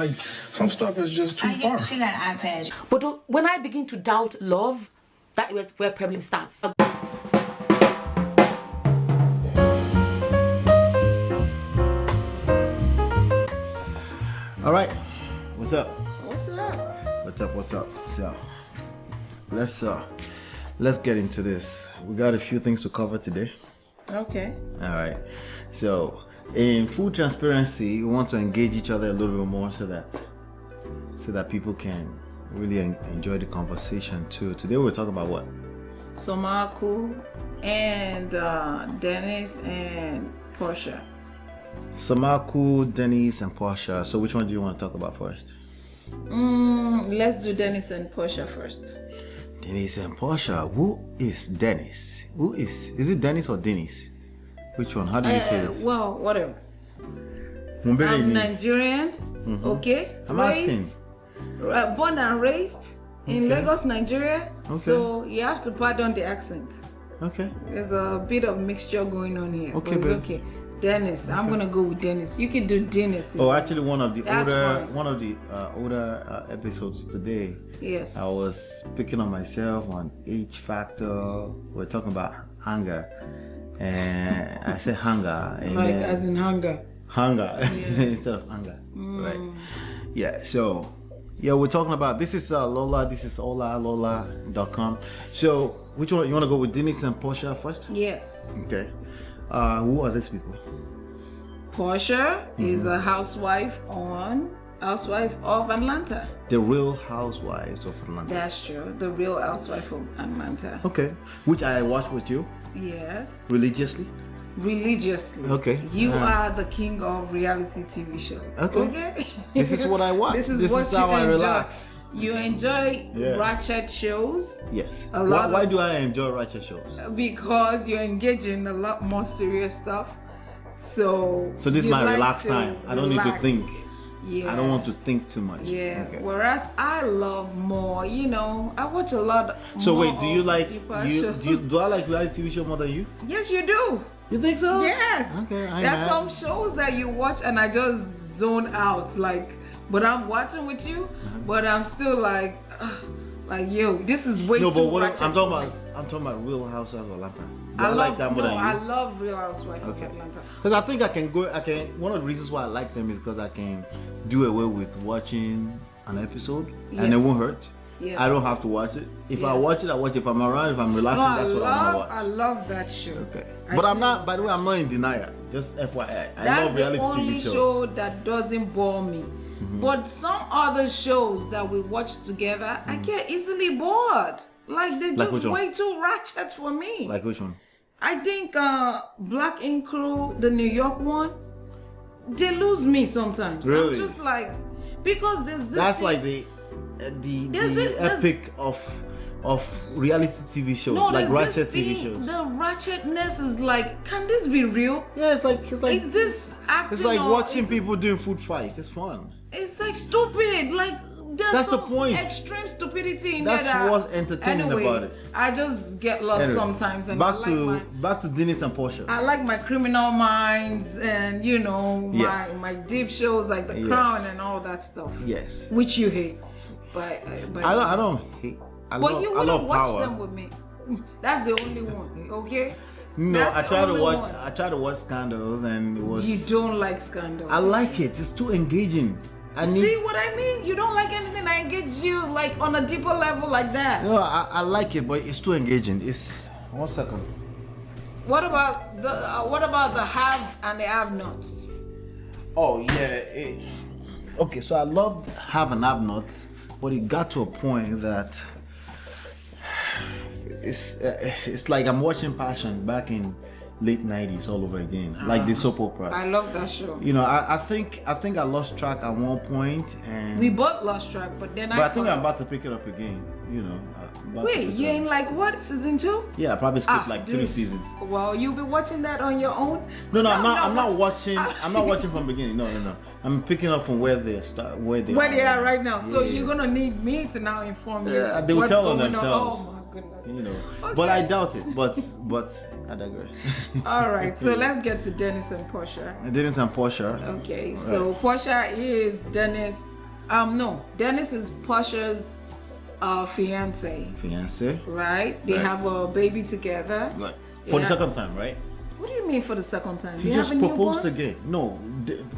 like some stuff is just too far. She got an iPad. But when I begin to doubt love, that is where problem starts. All right, what's up? What's up? What's up? So, let's get into this. We got a few things to cover today. Okay. All right. So, in full transparency, we want to engage each other a little bit more so that people can really enjoy the conversation too. Today we're talking about what? Somaku and Dennis and Porsha. Samaku, Dennis, and Porsha. So which one do you want to talk about first? Let's do Dennis and Porsha first. Dennis and Porsha. Who is Dennis? Is it Dennis or Dennis? Which one? How do you say this? Well, whatever. I'm Nigerian. Okay. I'm asking. Born and raised in Lagos, Nigeria. Okay. So you have to pardon the accent. Okay. There's a bit of mixture going on here. Okay, but it's babe. okay. Dennis. I'm gonna go with Dennis. You can do Dennis. Oh, actually, one of the That's older episodes today. Yes. I was picking on myself on H factor. We're talking about hunger, and I said hunger, and Like then as in hunger. hunger instead of anger, right? Yeah. So, yeah, we're talking about this is Lola. This is Lola.com. So, which one you want to go with, Dennis and Porsha first? Yes. Okay. Who are these people? Porsha is a housewife of Atlanta. The Real Housewives of Atlanta. That's true. The Real Housewife of Atlanta. Okay. Which I watch with you Yes. religiously. Religiously. Okay. You are the king of reality TV shows. Okay. This is what I watch. This is This is how I enjoy. relax. You enjoy Yeah. ratchet shows Yes. A lot Why of- do I enjoy ratchet shows? because you engage in a lot more serious stuff. So So this is you my like relaxed to time. I don't need to relax. think. Yeah. I don't want to think too much. Yeah. Okay. Whereas I love more, I watch a lot. So more wait, do you of like deeper do shows. do I like reality TV show more than you? Yes, you do. You think so? Yes. Okay. There's some shows that you watch and I just zone out, but I'm watching with you, but I'm still like, yo, this is way No, too but what ratchet I'm talking for about, me. I'm talking about Real Housewives of Atlanta. Do I like love that more than you? I love Real Housewives Okay. of Atlanta. Because I think one of the reasons why I like them is because I can do away with watching an episode and it Yes. won't hurt. Yes. I don't have to watch it. If I Yes. watch it, I watch it. If I'm around, if I'm relaxing, No, that's what I'm gonna I watch. love that show. Okay. I But I'm do. not, by the way, I'm not in denial. Just FYI. I That's love the reality only TV shows. show that doesn't bore me. But some other shows that we watch together, I get easily bored. Like they're just which one? way too ratchet for me. Like which one? I think Black Ink Crew, the New York one, they lose me sometimes. Really? I'm just like, because there's this That's thing- like the There's epic of reality TV shows, no, like there's ratchet this TV thing, shows. the ratchetness is like, can this be real? Yeah, it's like Is this acting? it's like or watching is this- people doing food fights. It's fun. It's like stupid. Like there's That's the some point. extreme stupidity in That's there. that- what's entertaining anyway, about it. I just get lost Anyway, sometimes, and back I like to Dennis and Porsha. I like my Criminal Minds and Yeah. my deep shows like The Yes. Crown and all that stuff. Yes. Which you hate, but I don't hate. But I you wouldn't love watch power. them with me. That's the only one, okay? No, That's I the try to only watch. one. I try to watch Scandals, and it was. You don't like Scandal. I like it. It's too engaging. I need. See what I mean? You don't like anything that engage you like on a deeper level like that. No, I like it, but it's too engaging. It's 1 second. What about the have and the have nots? Oh yeah. Okay, so I loved Have and Have Not, but it got to a point that it's like I'm watching Passion back in late 90s all over again, like the soap operas. I love that show. I think I lost track at one point, and We both lost track, but then but I think I'm about to pick it up again. Wait, you ain't like what, season 2? Yeah, I probably skipped like dude. 3 seasons. Well, you'll be watching that on your own. No, I'm not watching. I'm not watching from the beginning. No. I'm picking up from where they start, where they are right now. So Yeah. you're gonna need me to now inform you. Yeah, they will what's tell on going themselves. Oh my goodness. Okay. But I doubt it. But I digress. All right, so let's get to Dennis and Porsha. Dennis and Porsha. Okay, so Porsha is Dennis No, Dennis is Porsha's fiance. Fiance. Right? They have a baby together. Right. For the second time, right? What do you mean for the second time? He They just have a proposed newborn? again. No,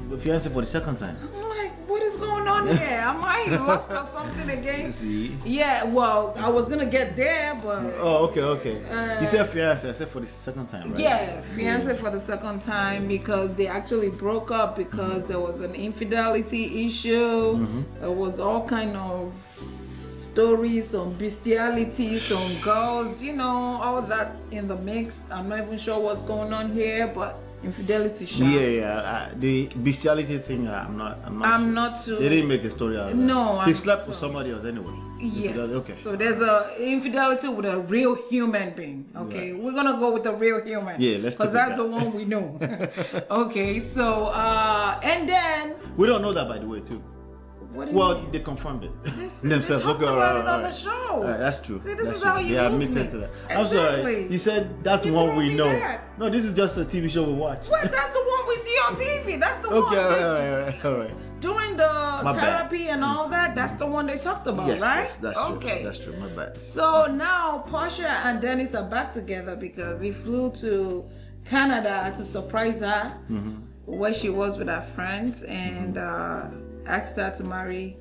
the fiance for the second time. I'm like, what is going on here? Am I lost or something again? See? Yeah, well, I was gonna get there, but Oh, okay. You said fiance. I said for the second time, right? yeah, fiance for the second time because they actually broke up because there was an infidelity issue. There was all kind of stories on bestiality, some girls, all that in the mix. I'm not even sure what's going on here, but infidelity. Yeah. The bestiality thing, I'm not too. They didn't make a story out of that. No, He slept with somebody else anyway. Yes. Okay. So there's a infidelity with a real human being. Okay, we're gonna go with the real human. Yeah, let's because stick that's with the one we know. Okay, so and then we don't know that, by the way, too. what do you Well, mean? they confirmed it They themselves. talked Okay, about all it on right. the show. All right, that's true. See, this That's is true. how you They lose admitted me. to that. I'm sorry. Exactly. You said that's the You one threw we me know. there. No, this is just a TV show we watch. What? That's the one we see on TV. That's the Okay, one. all right. Doing the My bad. therapy and all that. That's the one they talked about, right? Yes, that's true. Okay. That's true. My bad. So now Porsha and Dennis are back together because he flew to Canada to surprise her where she was with her friends and asked her to marry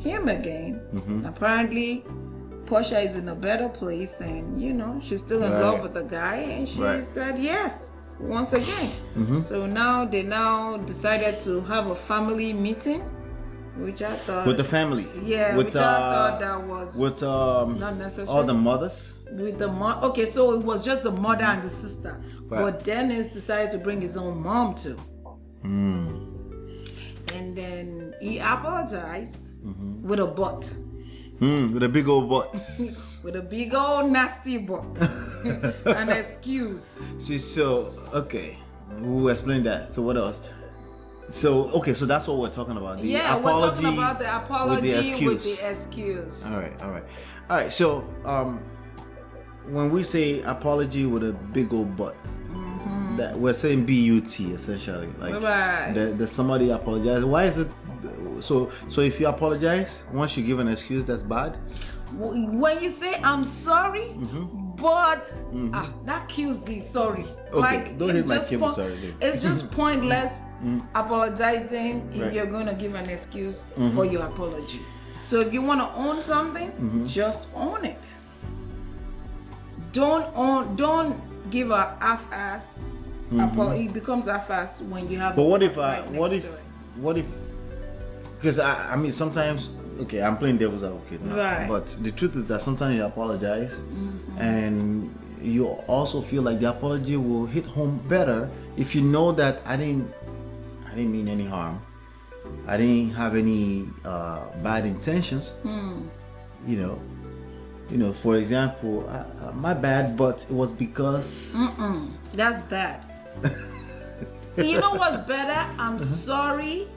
him again. Apparently, Porsha is in a better place and she's still in love with the guy and she said yes once again. So now they decided to have a family meeting, which I thought With the family. Yeah, With, which I thought that was with not necessary. all the mothers. With the mom. Okay, so it was just the mother and the sister. Right. But Dennis decided to bring his own mom too. And then he apologized with a butt. With a big old butt. With a big old nasty butt. An excuse. See, so okay, we'll explain that. So what else? So okay, so that's what we're talking about. The Yeah, we're apology talking about the apology with the with the excuse. All right. So when we say apology with a big old butt, that we're saying BUT essentially. Like Right. there's somebody apologize. Why is it? So if you apologize once you give an excuse, that's bad. When you say I'm sorry, but that kills the sorry. Okay, don't hit my just cable, sorry, babe. It's just pointless apologizing if you're gonna give an excuse for your apology. So if you want to own something, just own it. Don't give a half-ass apology. It becomes half-ass when you have. But what if because I mean sometimes, okay, I'm playing devil's advocate now, Right. but the truth is that sometimes you apologize and you also feel like the apology will hit home better if you know that I didn't mean any harm, I didn't have any bad intentions. For example, my bad, but it was because That's bad. You know what's better? I'm sorry.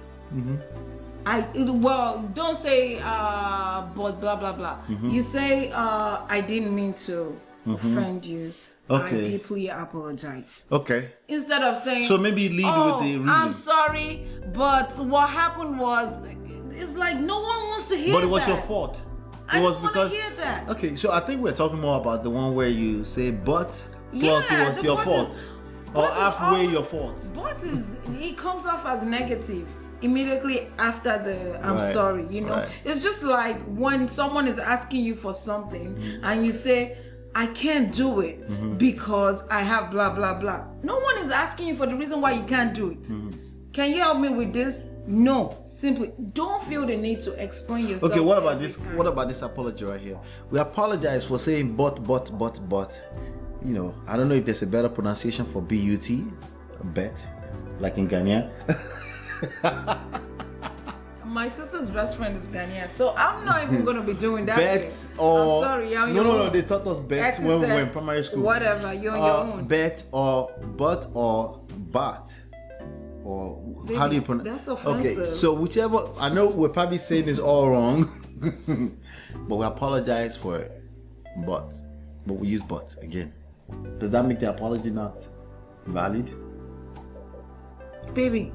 Don't say but blah blah blah. You say I didn't mean to offend you. Okay. I deeply apologize. okay. Instead of saying So maybe lead with the reason. I'm sorry, but what happened was it's like no one wants to hear But it was that. your fault. I It was don't wanna because hear that. Okay, so I think we're talking more about the one where you say but plus Yeah, it was the your but fault. is- Or but is halfway all- your fault. But it comes off as negative immediately after the I'm Right, sorry. right. It's just like when someone is asking you for something and you say I can't do it because I have blah blah blah. No one is asking you for the reason why you can't do it. Can you help me with this? No, simply don't feel the need to explain yourself. Okay, what about every this? time. What about this apology right here? We apologize for saying but. I don't know if there's a better pronunciation for BUT, bet, like in Ghana. My sister's best friend is Ghanaian, so I'm not even going to be doing that. Bet way. or I'm sorry, you're on no, your no, own. they taught us bet Exes when we said, were in primary school. Whatever, you're on your own. Bet or but or bat. Or how do you pronounce? That's offensive. Okay, so whichever. I know we're probably saying this all wrong, but we apologize for it. But we use but again. Does that make the apology not valid? Baby,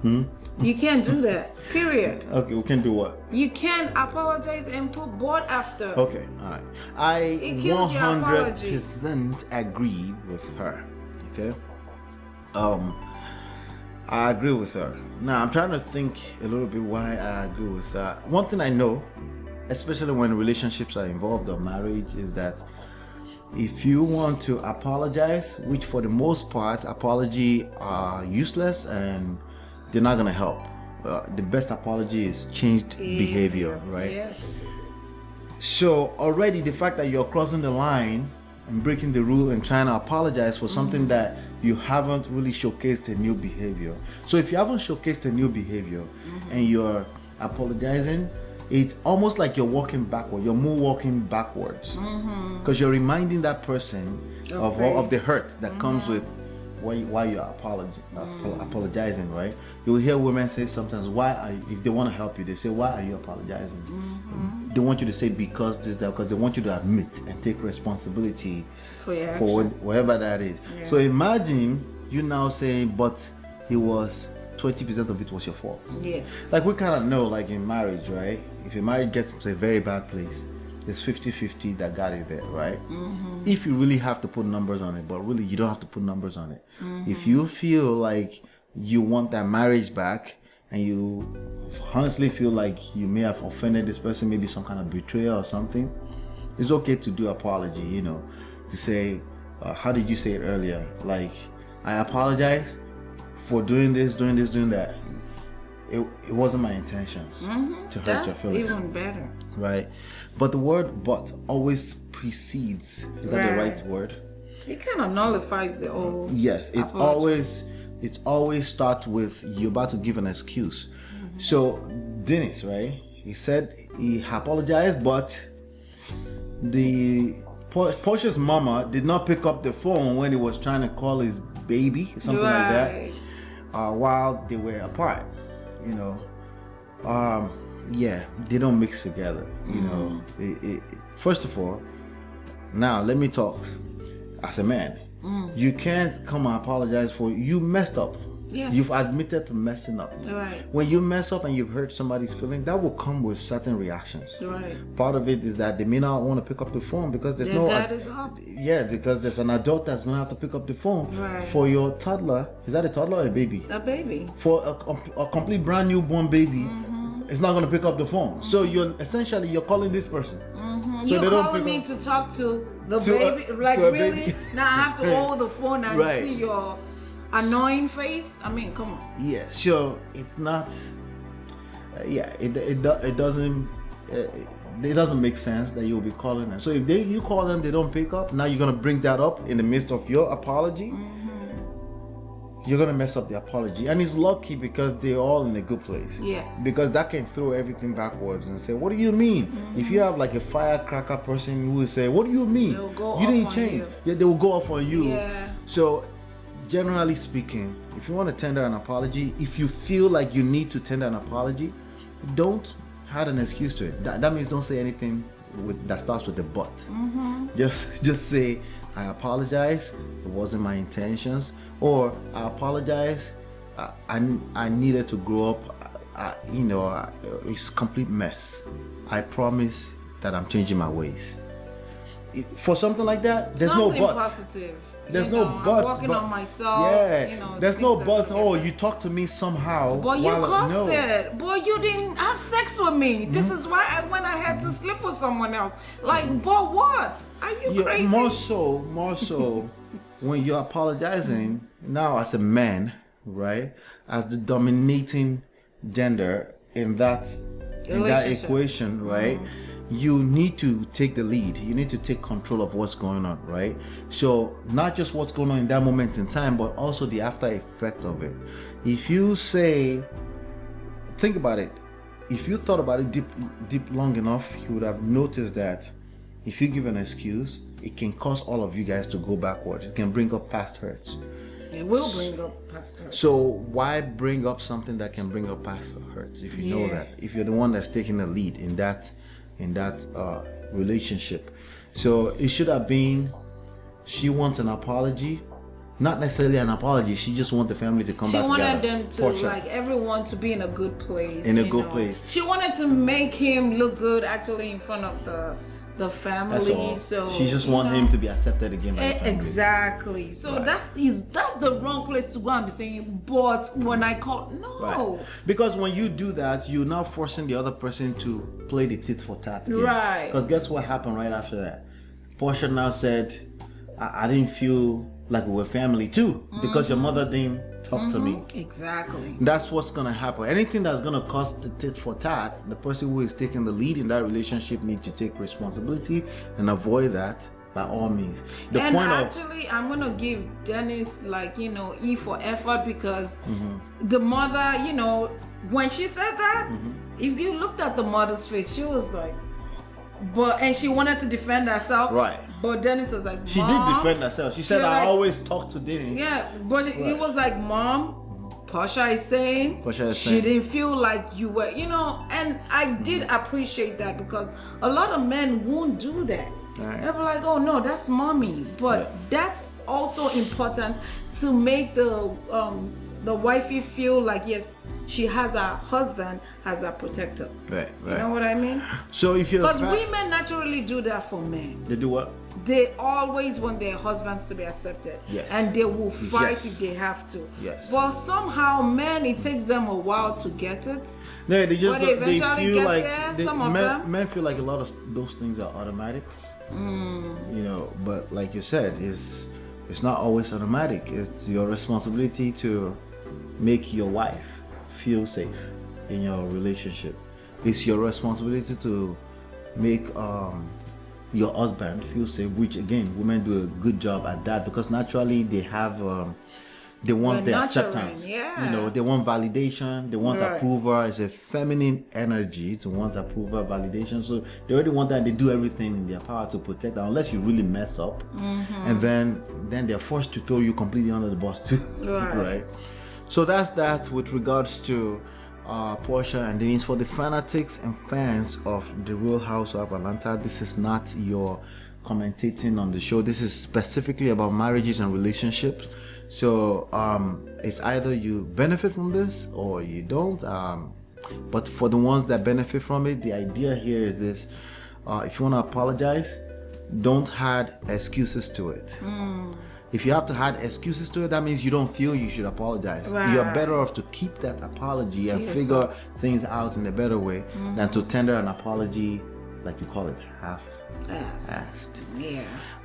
You can't do that. Period. Okay, we can do what? You can't apologize and put board after. Okay, all right. I It kills your apology. 100% agree with her. Okay. I agree with her. Now I'm trying to think a little bit why I agree with her. One thing I know, especially when relationships are involved or marriage, is that if you want to apologize, which for the most part apology are useless and they're not gonna help. The best apology is changed behavior, right? Yes. So already the fact that you're crossing the line and breaking the rule and trying to apologize for something that you haven't really showcased a new behavior. So if you haven't showcased a new behavior and you're apologizing, it's almost like you're walking backward. You're moonwalking backwards because you're reminding that person of the hurt that comes with why you're apologizing, right? You will hear women say sometimes, if they want to help you, they say, why are you apologizing? They want you to say because this, that, because they want you to admit and take responsibility for whatever that is. Yeah. So imagine you now saying, but it was 20% of it was your fault. Yes. Like we kind of know, like in marriage, right? If a marriage gets into a very bad place, it's 50-50 that got it there, right? If you really have to put numbers on it, but really you don't have to put numbers on it. If you feel like you want that marriage back and you honestly feel like you may have offended this person, maybe some kind of betrayal or something, it's okay to do apology, you know, to say, how did you say it earlier? Like, I apologize for doing this, doing that. It wasn't my intentions to hurt your feelings. That's even better. Right. But the word but always precedes. Is that the right word? It kind of nullifies the old. Yes. It always starts with you're about to give an excuse. So Dennis, right? He said he apologized, but the Porsha's mama did not pick up the phone when he was trying to call his baby, something like that, while they were apart. You know, yeah, they don't mix together. You know, first of all, now let me talk as a man. You can't come and apologize for you messed up. Yes. You've admitted to messing up. Right. When you mess up and you've hurt somebody's feeling, that will come with certain reactions. Right. Part of it is that they may not want to pick up the phone because there's because there's an adult that's gonna have to pick up the phone for your toddler. Is that a toddler or a baby? A baby. For a complete brand newborn baby, it's not gonna pick up the phone. So you're calling this person. So you're calling me to talk to the baby, like really? Baby. Now I have to hold the phone and see your annoying face. I mean, come on. Yeah, sure. It's not. It doesn't make sense that you'll be calling them. So if you call them, they don't pick up. Now you're gonna bring that up in the midst of your apology. You're gonna mess up the apology, and it's lucky because they're all in a good place. Yes. Because that can throw everything backwards and say, "What do you mean?" If you have like a firecracker person who will say, "What do you mean? You didn't change." Yeah, they will go off on you. Yeah. So, generally speaking, if you want to tender an apology, if you feel like you need to tender an apology, don't add an excuse to it. That means don't say anything that starts with the but. Just say, I apologize, it wasn't my intentions, or I apologize, I needed to grow up, it's a complete mess. I promise that I'm changing my ways. For something like that, there's no but. Positive. There's no but. I'm working on myself. Yeah. There's no but. Oh, you talk to me somehow. But you caused it. Boy, you didn't have sex with me. This is why I went ahead to sleep with someone else. Like, but what? Are you crazy? More so, when you're apologizing now as a man, right? As the dominating gender in that equation, right? You need to take the lead. You need to take control of what's going on, right? So not just what's going on in that moment in time, but also the after effect of it. If you say, think about it. If you thought about it deep long enough, you would have noticed that if you give an excuse, it can cause all of you guys to go backwards. It can bring up past hurts. It will bring up past hurts. So why bring up something that can bring up past hurts if you know that? If you're the one that's taking the lead in that relationship. So it should have been, she wants an apology, not necessarily an apology. She just wanted the family to come She back wanted together. them to, Porsha. like, everyone to be in a good place. In a you good know. place. She wanted to make him look good, actually, in front of the family. That's all. So She just you wanted know, him to be accepted again by the family. Exactly. So Right. that's the wrong place to go and be saying, but when I call, no. Right. Because when you do that, you're now forcing the other person to play the tit for tat again. Right. Because guess what happened right after that? Porsha now said, I didn't feel like we were family too, because your mother didn't talk to me. Exactly. That's what's gonna happen. Anything that's gonna cause the tit for tat, the person who is taking the lead in that relationship needs to take responsibility and avoid that by all means. The And point actually, I'm gonna give Dennis, like, you know, E for effort, because the mother, you know, when she said that, if you looked at the mother's face, she was like, and she wanted to defend herself. Right. But Dennis was like, she did Mom, defend herself. She said, She I like- always talk to Dennis. yeah, but he was like, Mom, Porsha is saying she saying- didn't feel like you were, you know, and I did appreciate that, because a lot of men won't do that. Right. They'll be like, oh no, that's mommy. But Yeah. that's also important to make the wifey feel like, yes, she has a husband as a protector. Right, You know right. what I mean? So if you're Because women naturally do that for men. they do what? They always want their husbands to be accepted. Yes. And they will fight Yes. if they have to. Yes. But somehow, men, it takes them a while to get it. No, they just But they they eventually feel get like there, some of them. men feel like a lot of those things are automatic. You know, but like you said, it's not always automatic. It's your responsibility to make your wife feel safe in your relationship. It's your responsibility to make your husband feel safe, which again, women do a good job at that, because naturally they have they want They're the nurturing, acceptance. yeah. You know, they want validation, they want Right. approval. It's a feminine energy to want approval, validation. So they already want that, and they do everything in their power to protect that, unless you really mess up. And then they're forced to throw you completely under the bus too. Right. Right? So that's that with regards to Porsha and Denise. For the fanatics and fans of the Real Housewives of Atlanta, this is not your commentating on the show. This is specifically about marriages and relationships. So it's either you benefit from this or you don't. But for the ones that benefit from it, the idea here is this: if you want to apologize, don't add excuses to it. If you have to add excuses to it, that means you don't feel you should apologize. Right. You're better off to keep that apology and Yes. figure things out in a better way than to tender an apology, like you call it, Yes. half-assed. Yeah.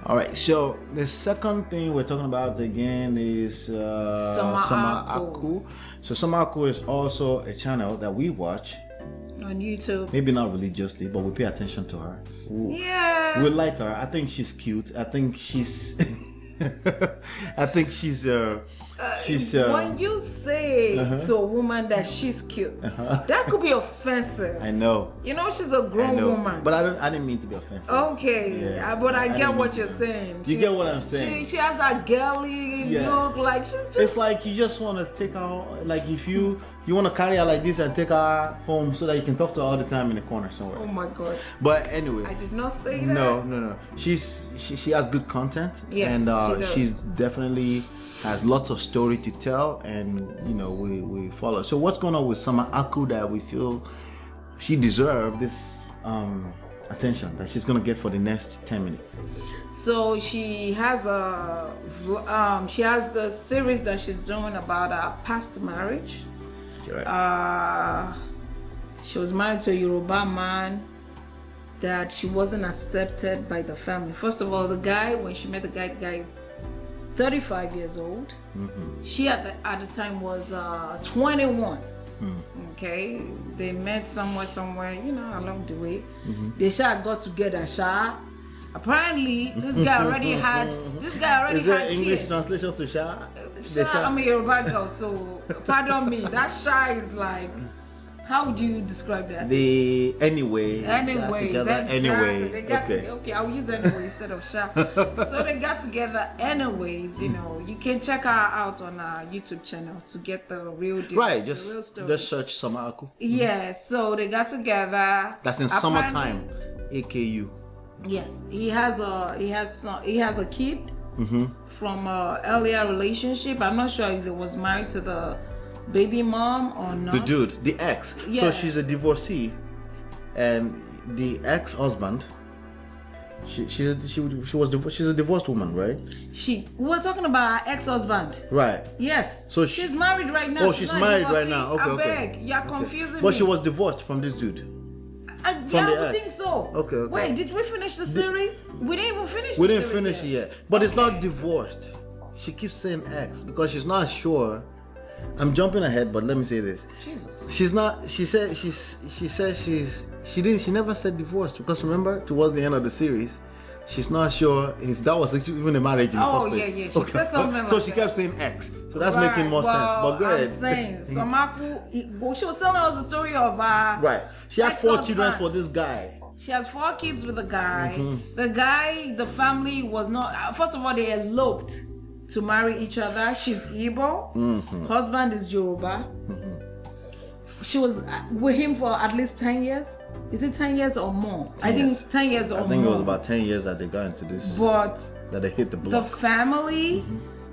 All right, so the second thing we're talking about again is Summer Aku. So Summer Aku is also a channel that we watch, On YouTube. maybe not religiously, but we pay attention to her. Yeah. We like her. I think she's cute. I think she's I think she's when you say to a woman that she's cute, that could be offensive. I know. You know, she's a I grown know. woman. But I didn't mean to be offensive. Okay, Yeah. but I I get didn't what mean you're to. saying. You get what I'm saying? She has that girly Yeah. look, like she's just. It's like you just want to take her, like if you want to carry her like this and take her home so that you can talk to her all the time in the corner somewhere. Oh my God! But anyway. I did not say that. No. She has good content, Yes, and she does. she's definitely has lots of story to tell, and you know we follow. So what's going on with Summer Aku that we feel she deserves this attention that she's gonna get for the next 10 minutes? So she has the series that she's doing about her past marriage. Right. She was married to a Yoruba man that she wasn't accepted by the family. First of all, the guy, when she met the guy is 35 years old. She at the time was 21. Okay, they met somewhere, you know, along the way. They got together. Apparently, this guy already had. Is there had English kids. translation to Sha? Sha, I'm a Yoruba girl, so pardon me. That Sha is like, how would you describe that? Anyways, Exactly. They got okay. okay, I'll use anyway instead of Sha. So they got together anyways, you know. You can check her out on our YouTube channel to get the real deal. Right, the real story. just search Summer Aku. Yeah, so they got together. That's in Apparently- summertime, AKU. Yes, he has a kid. from an earlier relationship. I'm not sure if it was married to the baby mom or not. The dude, the ex. Yeah. So she's a divorcee, and the ex-husband. She's a divorced woman, right? We're talking about her ex-husband. Right. Yes. So she's married right now. Oh, she's married right now. Okay, I okay. beg, you're confusing me. But she was divorced from this dude. Yeah, the I ex. think so. Okay. Wait, did we finish the series? We didn't even finish We the didn't series finish it yet. But it's not divorced. She keeps saying ex because she's not sure. I'm jumping ahead, but let me say this. Jesus. She's not. She never said divorced because remember, towards the end of the series, she's not sure if that was even a marriage in the first place. Yeah. She said something So like she that. kept saying ex. So that's making more sense. But go ahead. I'm saying, Somaku, she was telling us the story of Right. She has 4 children ex-husband. for this guy. She has 4 kids with a guy. The guy, the family was not. First of all, they eloped to marry each other. She's Igbo. Husband is Yoruba. She was with him for at least 10 years. Is it 10 years or more? I think 10 years or more. I think it was about 10 years that they got into this. But that they hit the block. the family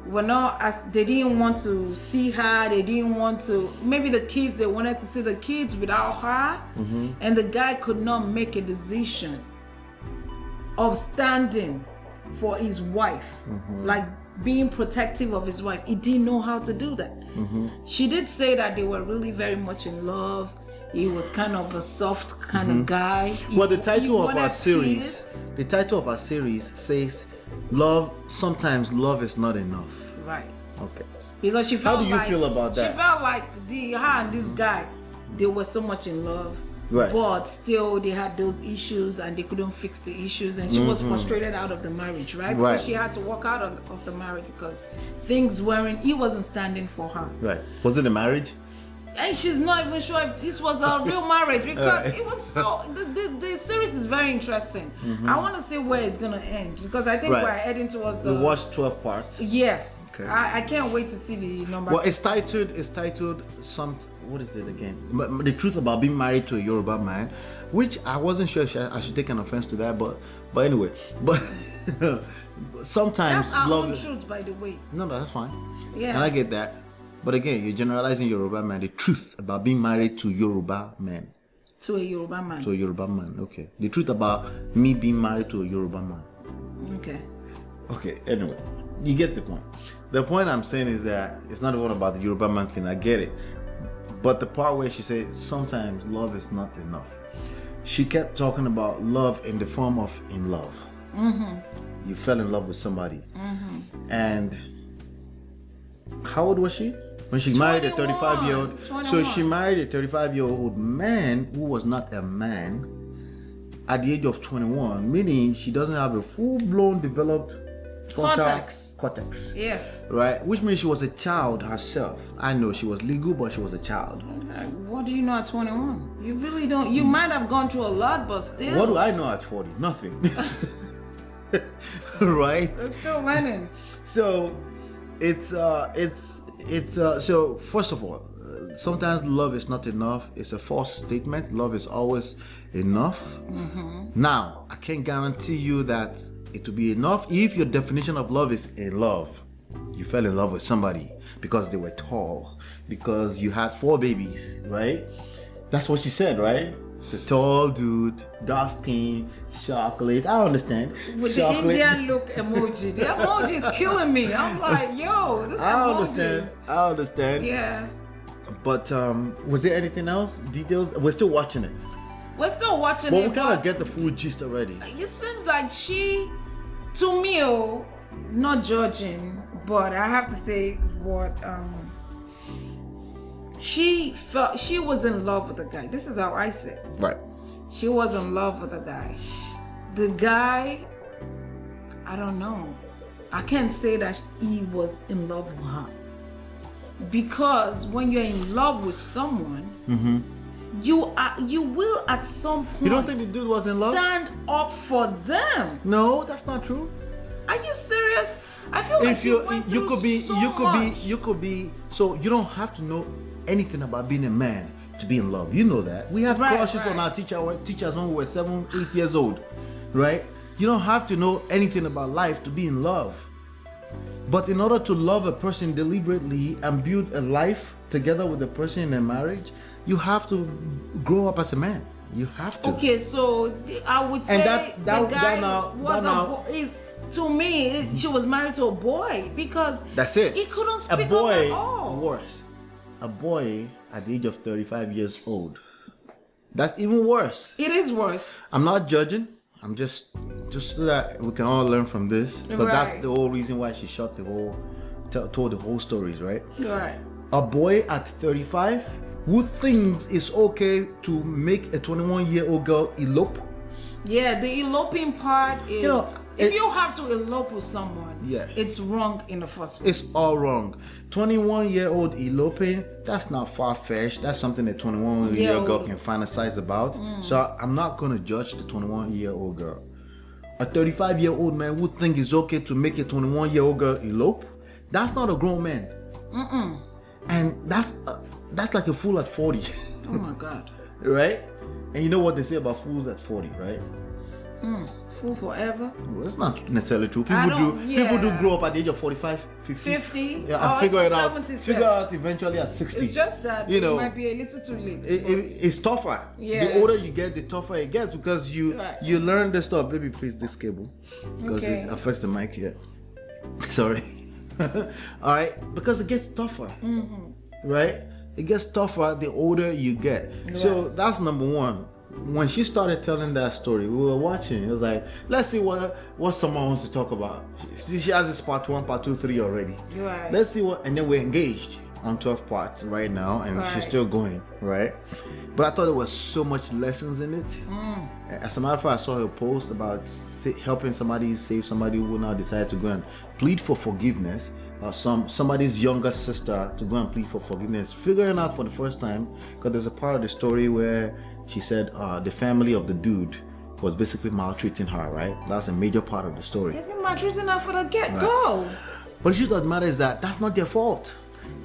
were not as they didn't want to see her. They didn't want to. Maybe the kids, they wanted to see the kids without her, and the guy could not make a decision of standing for his wife, like being protective of his wife. He didn't know how to do that. She did say that they were really very much in love. He was kind of a soft kind of guy. Well, the title of our series, says, "Love. Sometimes love is not enough." Right. Okay. Because she felt How do you feel about that? She felt like her and this guy, they were so much in love. Right. But still, they had those issues and they couldn't fix the issues. And she was frustrated out of the marriage, right? Right. Because she had to walk out of the marriage because he wasn't standing for her. Right. Was it a marriage? And she's not even sure if this was a real marriage because it was so. The series is very interesting. I want to see where it's gonna end because I think we're heading towards the. We watched 12 parts. Yes. Okay. I can't wait to see the number. Well, it's titled some. What is it again? The truth about being married to a Yoruba man, which I wasn't sure if I should take an offense to that, but anyway, but sometimes that's our love. own truth, by the way. No, that's fine. Yeah. And I get that. But again, you're generalizing Yoruba man. The truth about being married to Yoruba men. To a Yoruba man. To a Yoruba man, okay. The truth about me being married to a Yoruba man. Okay. Okay, anyway. You get the point. The point I'm saying is that it's not even about the Yoruba man thing. I get it. But the part where she said, sometimes love is not enough. She kept talking about love in the form of in love. You fell in love with somebody. And how old was she? When she married a 35-year-old. So she married a 35-year-old man who was not a man at the age of 21, meaning she doesn't have a full-blown developed cortex. Yes. Right? Which means she was a child herself. I know she was legal, but she was a child. What do you know at 21? You really don't. You might have gone through a lot, but still. What do I know at 40? Nothing. Right? We're still learning. So so first of all, sometimes love is not enough. It's a false statement. Love is always enough. Now, I can't guarantee you that it will be enough if your definition of love is in love. You fell in love with somebody because they were tall, because you had 4 babies, right? That's what she said, right? The tall dude, dark skin, chocolate. I understand. With chocolate. the Indian look emoji. The emoji is killing me. I'm like, yo, this emoji. I understand. Yeah. But was there anything else? Details? We're still watching it. We're still watching But it. we kind of get the full gist already. It seems like she, to me, not judging, but I have to say what she felt. She was in love with the guy. This is how I say it. Right. She was in love with the guy. The guy, I don't know. I can't say that he was in love with her. Because when you're in love with someone, you will at some point. You don't think the dude was in love? Stand up for them. No, that's not true. Are you serious? I feel like you could be. So you don't have to know anything about being a man to be in love. You know that. We had crushes on our teachers when we were 7, 8 years old, right? You don't have to know anything about life to be in love. But in order to love a person deliberately and build a life together with the person in a marriage, you have to grow up as a man. You have to. Okay, so I would say the guy to me, she was married to a boy because that's it. He couldn't speak up at all. Worse. A boy at the age of 35 years old. That's even worse. It is worse. I'm not judging. I'm just so that we can all learn from this, because that's the whole reason why she shot told the whole stories, right? Right. A boy at 35 who thinks it's okay to make a 21-year-old girl elope. Yeah, the eloping part is if you have to elope with someone, it's wrong in the first place. It's all wrong. 21-year-old eloping, that's not far-fetched. That's something a 21-year-old girl can fantasize about. So I'm not going to judge the 21-year-old girl. A 35-year-old man would think it's okay to make a 21-year-old girl elope. That's not a grown man. And that's like a fool at 40. Oh my God. Right? And you know what they say about fools at 40, right? Fool forever? Well, it's not necessarily true. People do grow up at the age of 45, 50. Yeah, and figure it out. 77. Figure out eventually at 60. It's just that it might be a little too late. It's tougher. Yeah. The older you get, the tougher it gets, because you learn the stuff. Baby, please, this cable, because it affects the mic here. Sorry. All right, because it gets tougher. Right? It gets tougher the older you get. Right. So that's number one. When she started telling that story, we were watching. It was like, let's see what someone wants to talk about. She has this part 1, part 2, 3 already. Right. Let's see what, and then we're engaged on 12 parts right now, and she's still going, right? But I thought there was so much lessons in it. As a matter of fact, I saw her post about helping somebody save somebody who now decided to go and plead for forgiveness. Somebody's younger sister to go and plead for forgiveness, figuring out for the first time, because there's a part of the story where she said the family of the dude was basically maltreating her, right? That's a major part of the story. They've been maltreating her for the get-go. Right. But the truth of the matter is that that's not their fault.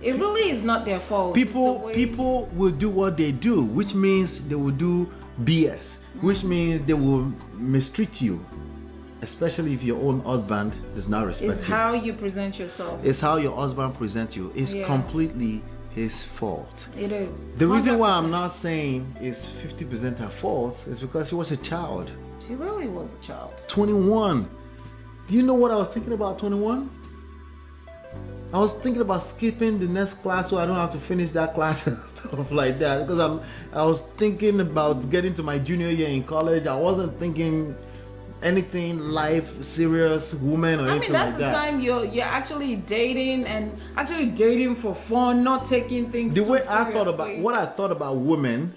It really is not their fault. People will do what they do, which means they will do BS, which means they will mistreat you. Especially if your own husband does not respect you. It's how you present yourself. It's how your husband presents you. It's completely his fault. It is. The reason why I'm not saying it's 50% her fault is because she was a child. She really was a child. 21. Do you know what I was thinking about 21? I was thinking about skipping the next class so I don't have to finish that class and stuff like that. Because I was thinking about getting to my junior year in college. I wasn't thinking anything life serious woman or anything like that. That's the time you're actually dating, and actually dating for fun, not taking things too seriously. I thought about women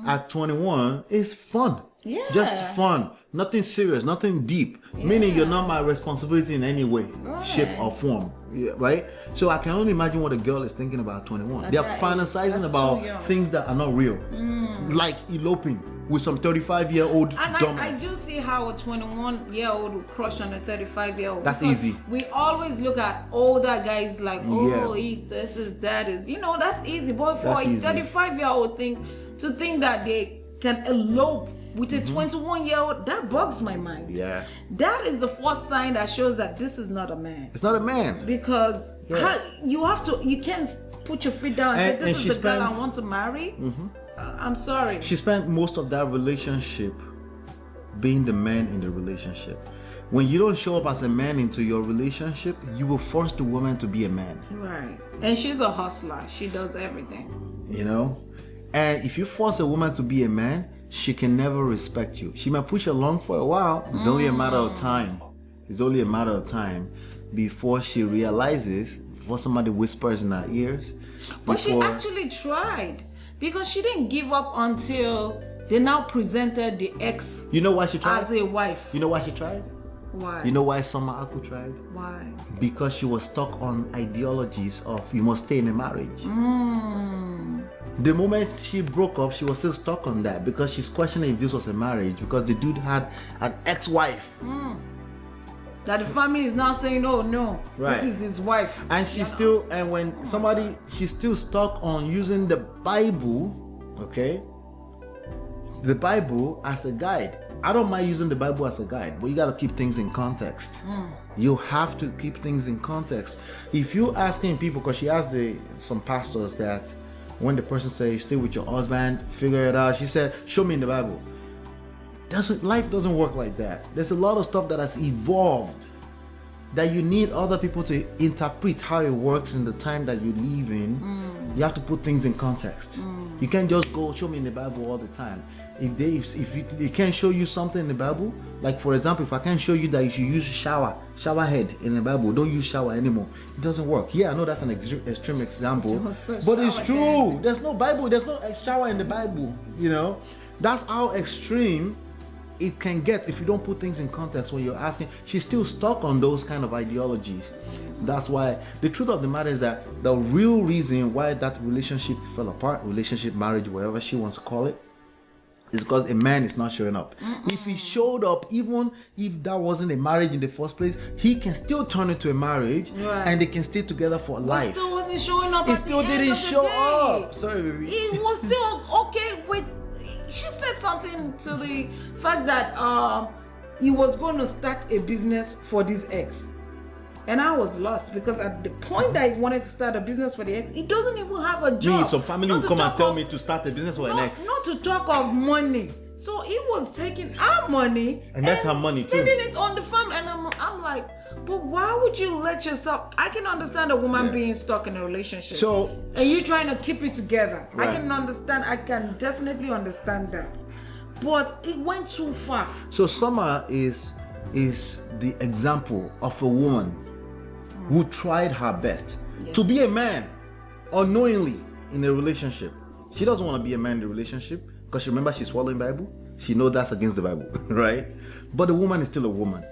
at 21 is fun. Yeah. Just fun. Nothing serious, nothing deep. Meaning you're not my responsibility in any way, shape or form. Yeah, right? So I can only imagine what a girl is thinking about 21. They're fantasizing about things that are not real. Like eloping with some 35-year-old And I do see how a 21-year-old will crush on a 35-year-old. That's easy. We always look at older guys like, he's this is that is, that's easy. But for a 35-year-old to think that they can elope with a 21-year-old, that bugs my mind. Yeah. That is the first sign that shows that this is not a man. It's not a man. Because you can't put your feet down and say, this is the girl I want to marry. I'm sorry. She spent most of that relationship being the man in the relationship. When you don't show up as a man into your relationship, you will force the woman to be a man. Right. And she's a hustler. She does everything. And if you force a woman to be a man, she can never respect you. She might push along for a while. It's only a matter of time. It's only a matter of time before she realizes, before somebody whispers in her ears. But she actually tried, because she didn't give up until they now presented the ex. You know why she tried? As a wife. You know why she tried? Why? You know why Summer Aku tried? Why? Because she was stuck on ideologies of you must stay in a marriage. The moment she broke up, she was still stuck on that, because she's questioning if this was a marriage, because the dude had an ex-wife. That the family is now saying, oh no, this is his wife. And she's still, and when she's still stuck on using the Bible, the Bible as a guide. I don't mind using the Bible as a guide, but you got to keep things in context. You have to keep things in context. If you asking people, because she asked some pastors that when the person says stay with your husband, figure it out, she said, show me in the Bible. Life doesn't work like that. There's a lot of stuff that has evolved that you need other people to interpret how it works in the time that you live in. You have to put things in context. You can't just go show me in the Bible all the time. If they can't show you something in the Bible, like for example, if I can't show you that you should use shower head in the Bible, don't use shower anymore, it doesn't work. Yeah, I know that's an extreme example, but it's true. There's no Bible, there's no shower in the Bible. You know, that's how extreme it can get if you don't put things in context. When you're asking, she's still stuck on those kind of ideologies. That's why the truth of the matter is that the real reason why that relationship fell apart, relationship, marriage, whatever she wants to call it, is because a man is not showing up. If he showed up, even if that wasn't a marriage in the first place, he can still turn it to a marriage, and they can stay together for life. He still wasn't showing up. He still didn't show up. Sorry, baby. He was still okay with. She said something to the fact that he was going to start a business for this ex. And I was lost because at the point that he wanted to start a business for the ex, he doesn't even have a job. Some family will come and tell me to start a business for an ex. Not to talk of money. So he was taking our money and that's her money too, spending it on the family. And I'm like, but why would you let yourself? I can understand a woman being stuck in a relationship. And you trying to keep it together. Right. I can understand. I can definitely understand that. But it went too far. So Summer is the example of a woman who tried her best to be a man unknowingly in a relationship. She doesn't want to be a man in the relationship because remember she's following Bible. She knows that's against the Bible, right? But a woman is still a woman,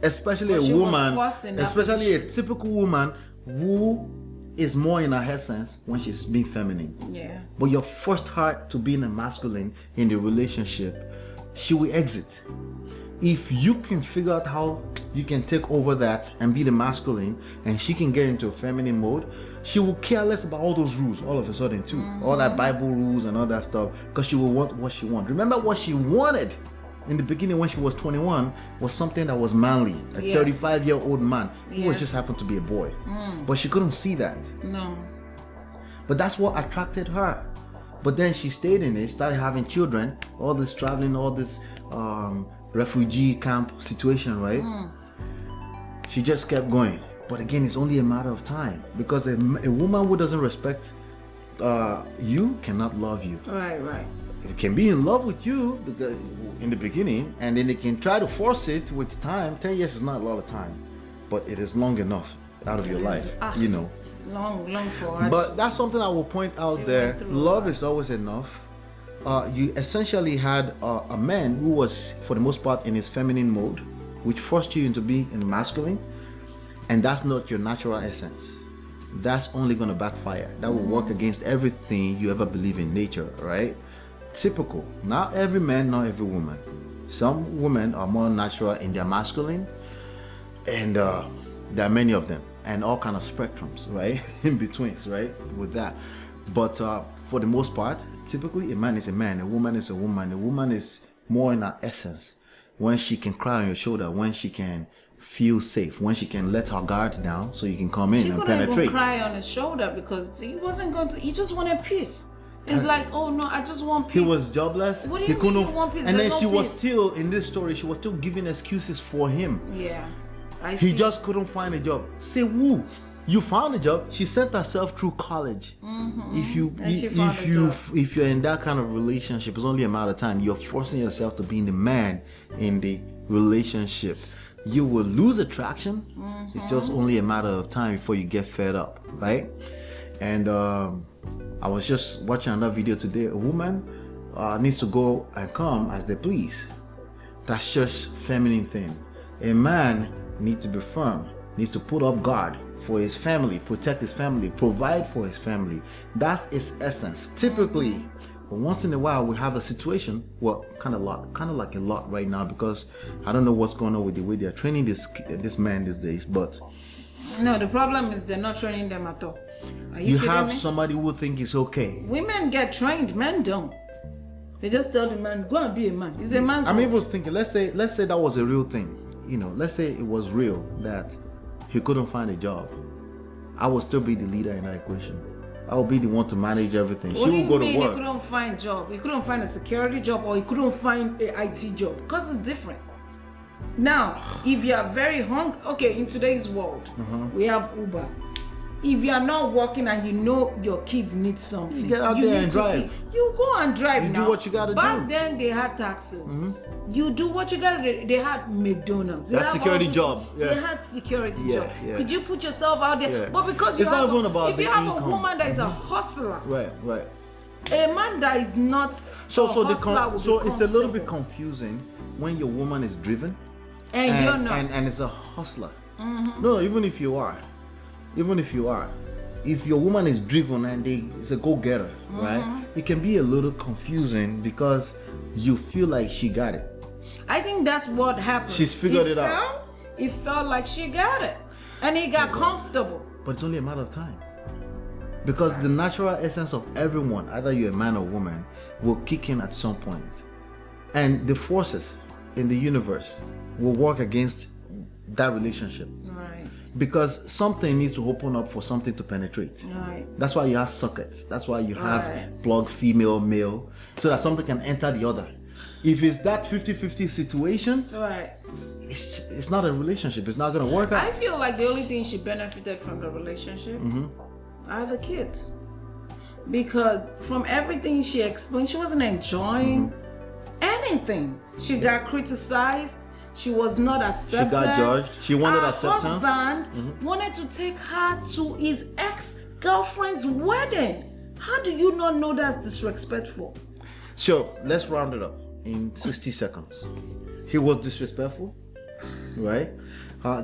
especially a woman, especially a typical woman who is more in her essence when she's being feminine. Yeah. But your first heart to being a masculine in the relationship, she will exit. If you can figure out how you can take over that and be the masculine, and she can get into a feminine mode, she will care less about all those rules all of a sudden too. All that Bible rules and all that stuff, because she will want what she wants. Remember what she wanted in the beginning when she was 21 was something that was manly, a 35-year-old man who just happened to be a boy. But she couldn't see that. No. But that's what attracted her. But then she stayed in it, started having children, all this traveling, all this refugee camp situation, right? She just kept going. But again, it's only a matter of time, because a woman who doesn't respect you cannot love you. Right. It can be in love with you because in the beginning, and then they can try to force it with time. 10 years is not a lot of time, but it is long enough out of your life, you know. It's long for us. But that's something I will point out there. Love is always enough. You essentially had a man who was, for the most part, in his feminine mode, which forced you into being in masculine, and that's not your natural essence. That's only going to backfire. That will work against everything you ever believe in nature, right? Typical. Not every man, not every woman. Some women are more natural in their masculine, and there are many of them, and all kind of spectrums, right? In betweens, right? With that. But for the most part, typically a man is a man, a woman is a woman. A woman is more in her essence when she can cry on your shoulder, when she can feel safe, when she can let her guard down so you can come in and penetrate. She couldn't even cry on his shoulder because he wasn't going to. He just wanted peace. It's like, oh no, I just want peace. He was jobless. What do you mean you want peace? And then she was still, in this story, she was still giving excuses for him. Yeah. He just couldn't find a job. Say woo. You found a job. She sent herself through college. If you're in that kind of relationship, it's only a matter of time. You're forcing yourself to be the man in the relationship. You will lose attraction. It's just only a matter of time before you get fed up, right? And I was just watching another video today. A woman needs to go and come as they please. That's just feminine thing. A man needs to be firm, needs to put up guard for his family, protect his family, provide for his family. That's his essence. Typically, once in a while we have a situation, well, kind of like a lot right now, because I don't know what's going on with the way they're training this man these days, but no, the problem is they're not training them at all. Are you have me? Somebody who think it's okay. Women get trained, men don't. They just tell the man, go and be a man. It's a man's I'm world. even thinking, let's say that was a real thing. Let's say it was real that he couldn't find a job. I would still be the leader in that equation. I would be the one to manage everything. What She do you would go mean to work. he couldn't find a job? He couldn't find a security job or he couldn't find an IT job because it's different. Now, if you are very hungry, okay, in today's world, we have Uber. If you are not working and you know your kids need something, You get out there need and to drive. eat. You go and drive You now. do what you gotta Back do. then, they had taxes. You do what you gotta do. They had McDonald's. They That's had security all job, yeah. They had security Yeah, job. yeah. Could you put yourself out there? Yeah. But because you It's not have even about if the you have income. a woman that is a hustler, Right. a man that is not So a hustler will so be it's a little bit comfortable. confusing when your woman is driven and you're not. and it's a hustler. No, even if you are, if your woman is driven and is a go-getter, right? It can be a little confusing because you feel like she got it. I think that's what happened. She's figured it out. It felt like she got it, and he got comfortable. But it's only a matter of time. Because the natural essence of everyone, either you're a man or woman, will kick in at some point. And the forces in the universe will work against that relationship. Right. Because something needs to open up for something to penetrate. Right. That's why you have sockets. That's why you have Right. plug female, male, so that something can enter the other. If it's that 50-50 situation, Right. it's not a relationship. It's not going to work out. I feel like the only thing she benefited from the relationship are the kids. Because from everything she explained, she wasn't enjoying anything. She got criticized. She was not accepted. She got judged. She wanted Her acceptance. husband wanted to take her to his ex-girlfriend's wedding. How do you not know that's disrespectful? So let's round it up in 60 seconds. He was disrespectful, right?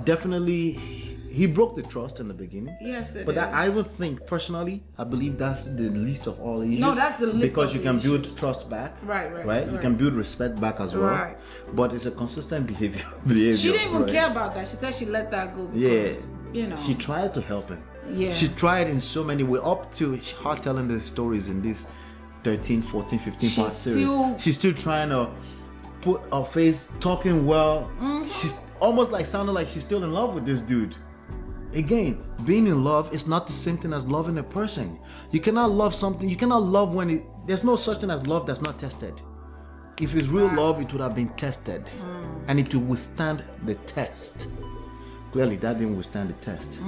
Definitely, he broke the trust in the beginning. Yes, it But is. I even think, personally, I believe that's the least of all issues. No, that's the least Because of you the can build issues. trust back. Right. You can build respect back as well. Right. But it's a consistent behavior. She didn't even right? care about that. She said she let that go Yeah. because, you know. She tried to help him. Yeah. She tried in so many ways, up to her telling the stories in this 13, 14, 15 part series. She's still trying to put her face, talking well. She's almost like sounding like she's still in love with this dude. Again, being in love is not the same thing as loving a person. You cannot love something. You cannot love when there's no such thing as love that's not tested. If it's real love, it would have been tested, and it will withstand the test. Clearly, that didn't withstand the test.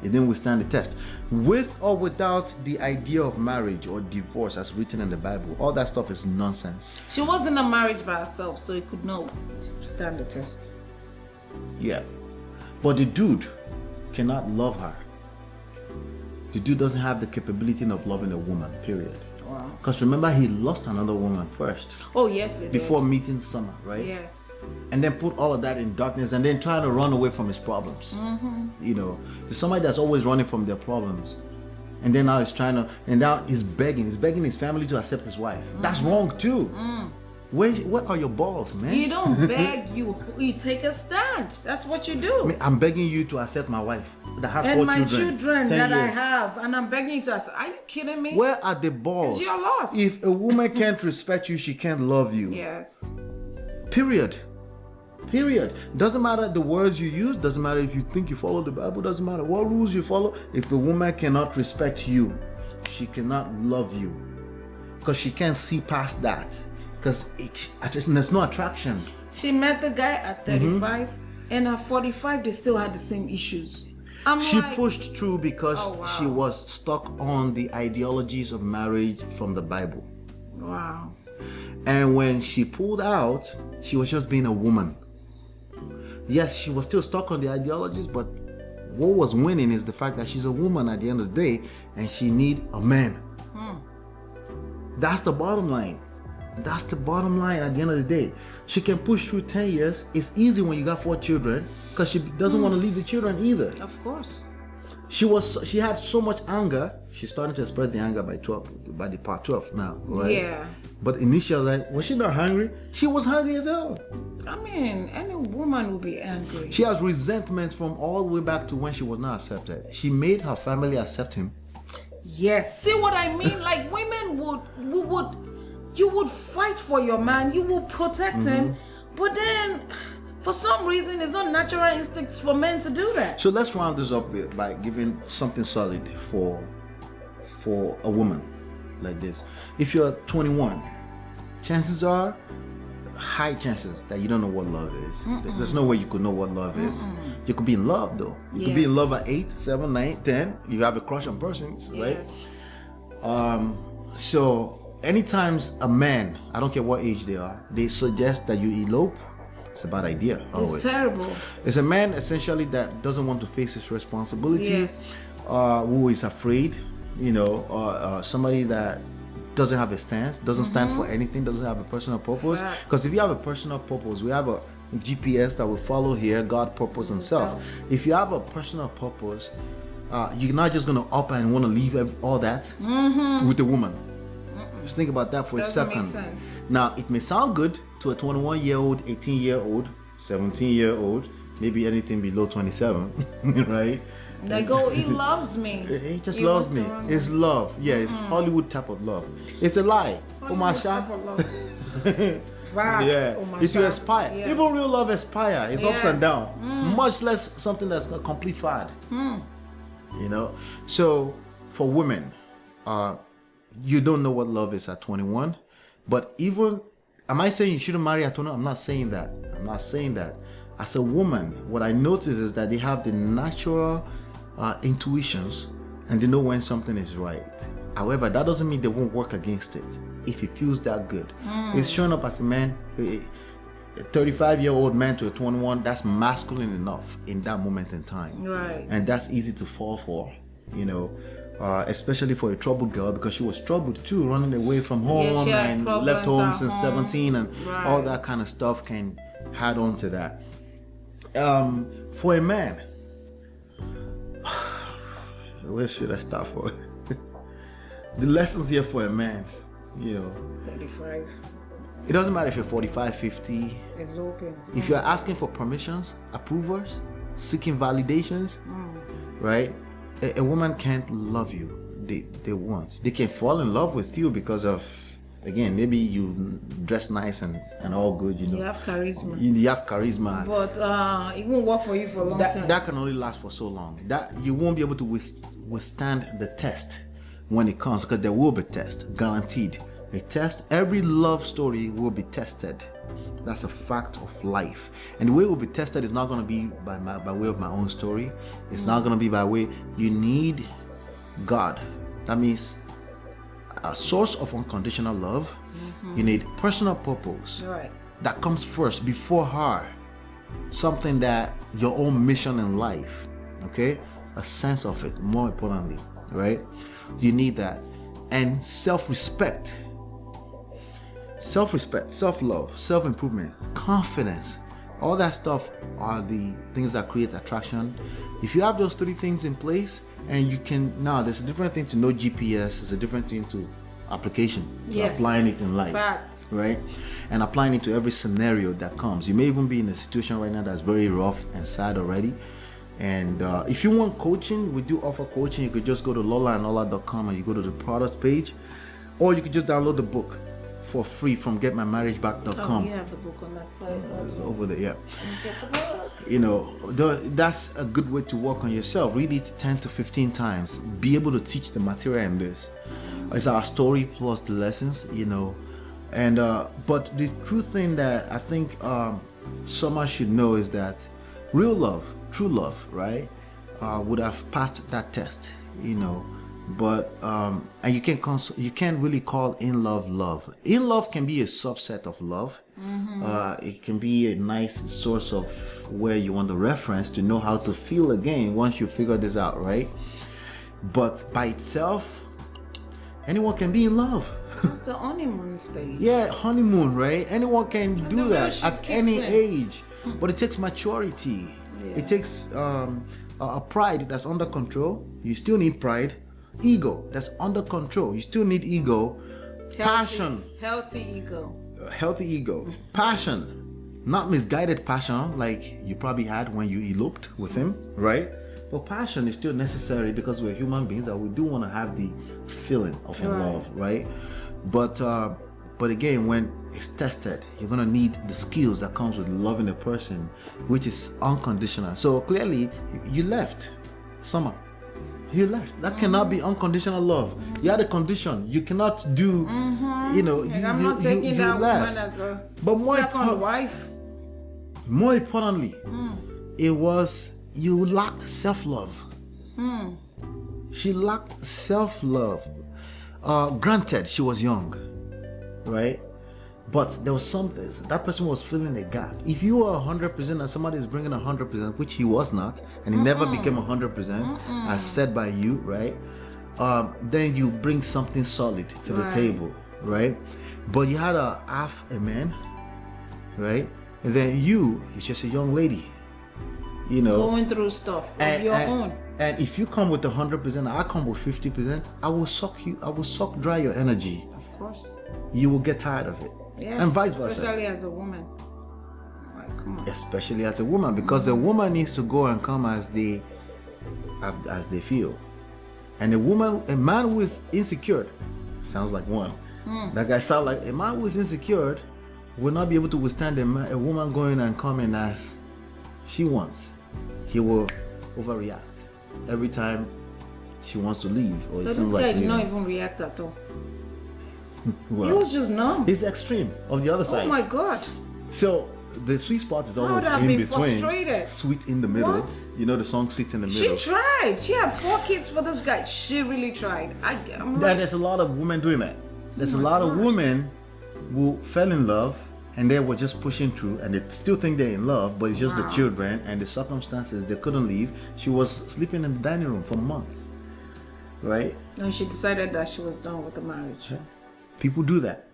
It didn't withstand the test. With or without the idea of marriage or divorce as written in the Bible, all that stuff is nonsense. She was in a marriage by herself, so it could not stand the test. Yeah. But the dude cannot love her. The dude doesn't have the capability of loving a woman, period. Wow. Because remember, he lost another woman first Oh, yes, it before meeting Summer, right? did. Yes. And then put all of that in darkness and then trying to run away from his problems. You know, there's somebody that's always running from their problems. And then now he's trying to, and now he's begging his family to accept his wife. That's wrong too. Where are your balls, man? You don't beg, you take a stand. That's what you do. I'm begging you to accept my wife that has And 4 my children. children 10 that I years. have, and I'm begging you to ask, are you kidding me? Where are the balls? It's your loss. If a woman can't respect you, she can't love you. Yes. Period. Doesn't matter the words you use, doesn't matter if you think you follow the Bible, doesn't matter what rules you follow. If a woman cannot respect you, she cannot love you. Because she can't see past that. Because there's no attraction. She met the guy at 35, and at 45, they still had the same issues. She pushed through because Oh, wow. she was stuck on the ideologies of marriage from the Bible. Wow. And when she pulled out, she was just being a woman. Yes, she was still stuck on the ideologies, but what was winning is the fact that she's a woman at the end of the day and she needs a man. That's the bottom line. That's the bottom line at the end of the day. She can push through 10 years. It's easy when you got 4 children because she doesn't want to leave the children either. Of course. She had so much anger. She's starting to express the anger by the part 12 now, right? Yeah. But initially, was she not hungry? She was hungry as hell. I mean, any woman will be angry. She has resentment from all the way back to when she was not accepted. She made her family accept him. Yes. See what I mean? Like women would you would fight for your man, you will protect him, but then for some reason it's not natural instincts for men to do that. So let's round this up by giving something solid for a woman like this. If you're 21, chances are high chances that you don't know what love is. There's no way you could know what love is. You could be in love though. You could be in love at 8, 7, 9, 10. You have a crush on persons, right? So anytime a man, I don't care what age they are, they suggest that you elope, it's a bad idea. Always. It's terrible. It's a man essentially that doesn't want to face his responsibility, who is afraid, somebody that doesn't have a stance, doesn't stand for anything, doesn't have a personal purpose. Because if you have a personal purpose, we have a GPS that we follow here, God, purpose, and self. If you have a personal purpose, you're not just going to up and want to leave all that with a woman. Just think about that for a second. Make sense. Now, it may sound good to a 21-year-old, 18-year-old, 17-year-old, maybe anything below 27, right? They go, he loves me. He just loves me. It's love. Yeah, it's Hollywood type of love. It's a lie. Omasha. Yeah, it's to aspire. Yes. Even real love aspire. It's ups and downs. Much less something that's a complete fad. So for women, you don't know what love is at 21. But even, am I saying you shouldn't marry at 21? I'm not saying that. As a woman, what I notice is that they have the natural intuitions and they know when something is right. However, that doesn't mean they won't work against it if it feels that good. It's showing up as a man, a 35-year-old man to a 21, that's masculine enough in that moment in time. Right. And that's easy to fall for, especially for a troubled girl, because she was troubled too, running away from home and left home since 17 and all that kind of stuff can add on to that. For a man, where should I start for? The lessons here for a man, 35. It doesn't matter if you're 45, 50. Eloping. If you're asking for permissions, approvers, seeking validations, right? A woman can't love you. They won't. They can fall in love with you because of, again, maybe you dress nice and all good, You have charisma. You have charisma. But it won't work for you for a long time. That can only last for so long. That you won't be able to withstand the test when it comes, because there will be test, guaranteed. A test, every love story will be tested. That's a fact of life. And the way it will be tested is not going to be by way of my own story. It's not going to be by way, you need God. That means a source of unconditional love. You need personal purpose. Right. That comes first before her. Something that your own mission in life. Okay? A sense of it, more importantly. Right? You need that. And self-respect. Self-respect, self-love, self-improvement, confidence. All that stuff are the things that create attraction. If you have those three things in place, and you can, now there's a different thing to know GPS, there's a different thing to application, applying it in life. Fact. Right? And applying it to every scenario that comes. You may even be in a situation right now that's very rough and sad already. And if you want coaching, we do offer coaching. You could just go to lolaola.com and you go to the product page, or you could just download the book for free from getmymarriageback.com. You have the book on that side. It's over there, that's a good way to work on yourself. Read it 10 to 15 times. Be able to teach the material in this. It's our story plus the lessons, And but the true thing that I think someone should know is that real love, true love, right, would have passed that test, But and you can't really call in love. In love can be a subset of love. It can be a nice source of where you want the reference to know how to feel again once you figure this out, right? But by itself, anyone can be in love. That's the honeymoon stage. Yeah, honeymoon, right? Anyone can do that at any in. age. But it takes maturity. It takes a pride that's under control. You still need pride. Ego that's under control. You still need ego. Passion. Healthy ego. Passion. Not misguided passion like you probably had when you eloped with him, right? But passion is still necessary because we're human beings and we do want to have the feeling of in love, right? But But again, when it's tested, you're gonna need the skills that comes with loving a person, which is unconditional. So clearly, you left, Summer. You left. That cannot be unconditional love. You had a condition. You cannot do. You know, I'm not taking that left. woman as a But second wife. More importantly, it was you lacked self-love. She lacked self-love. Granted, she was young, right? But there was something, that person was filling a gap. If you are 100% and somebody is bringing 100%, which he was not, and he never became 100%, as said by you, right? Then you bring something solid to the table, right? But you had a half a man, right? And then you're just a young lady, you know, going through stuff of your own. And if you come with 100%, I come with 50%, I will suck dry your energy. Of course. You will get tired of it. Yeah, and vice versa. Especially as a woman. Like, come on. Especially as a woman, because a woman needs to go and come as they feel. And a man who is insecure, sounds like one. That guy sounds like a man who is insecure will not be able to withstand a woman going and coming as she wants. He will overreact every time she wants to leave. Or So it seems this guy like did not leaving. even react at all. Well, He was just numb. he's extreme of the other Oh side. my God. So the sweet spot is always would have in been between. frustrated. Sweet in the middle. What? You know the song Sweet in the She Middle. tried. She had 4 kids for this guy. She really tried. I'm That like, there's a lot of women doing that. There's a my lot of God. women who fell in love and they were just pushing through and they still think they're in love, but it's just the children and the circumstances, they couldn't leave. She was sleeping in the dining room for months, right? and she decided that she was done with the marriage. People do that.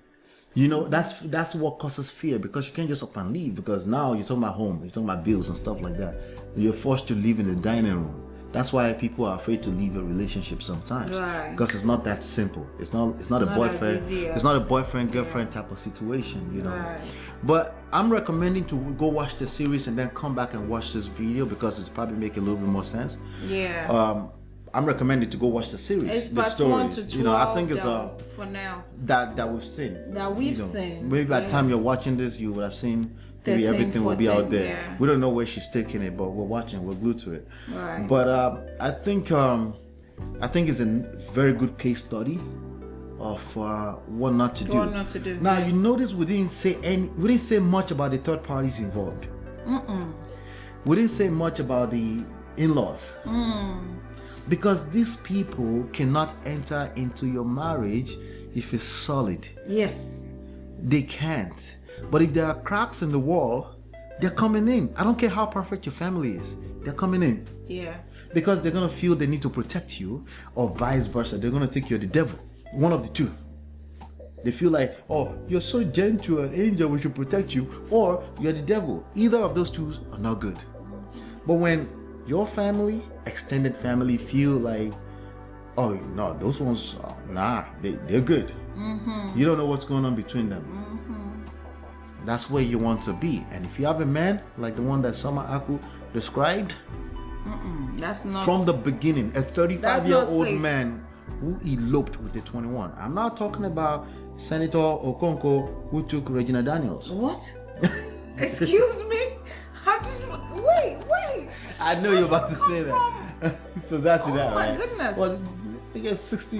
You know, that's what causes fear, because you can't just up and leave, because now you're talking about home, you're talking about bills and stuff like that. You're forced to live in the dining room. That's why people are afraid to leave a relationship sometimes, Right. because it's not that simple. It's not a not boyfriend. as easy It's not a as- boyfriend girlfriend type of situation, you know. Right. But I'm recommending to go watch the series and then come back and watch this video, because it'll probably make a little bit more sense. Yeah. I'm recommending to go watch the series, It's the part 1 to stories. 12. You know, I think it's for now. that we've seen. That we've seen, Maybe by the yeah. time you're watching this, you would have seen. Maybe 13, everything will be 14, out there. yeah. We don't know where she's taking it, but we're watching. We're glued to it. Right. But I think it's a very good case study of what not to do. What not to do, Now yes. you notice we didn't say much about the third parties involved. We didn't say much about the in-laws. Because these people cannot enter into your marriage if it's solid. Yes. They can't. But if there are cracks in the wall, they're coming in. I don't care how perfect your family is. They're coming in. Yeah. Because they're going to feel they need to protect you, or vice versa. They're going to think you're the devil. One of the two. They feel like, oh, you're so gentle, an angel, we should protect you. Or you're the devil. Either of those two are not good. But when your family, extended family, feel like, oh no, those ones, they're good. You don't know what's going on between them. That's where you want to be. And if you have a man like the one that Summer Aku described, That's not from the beginning, a 35-year-old safe. man who eloped with a 21. I'm not talking about Senator Okonkwo who took Regina Daniels. What? Excuse me? How did you wait? I know you're about to say that. So that's that, my right? goodness. Well, I guess 60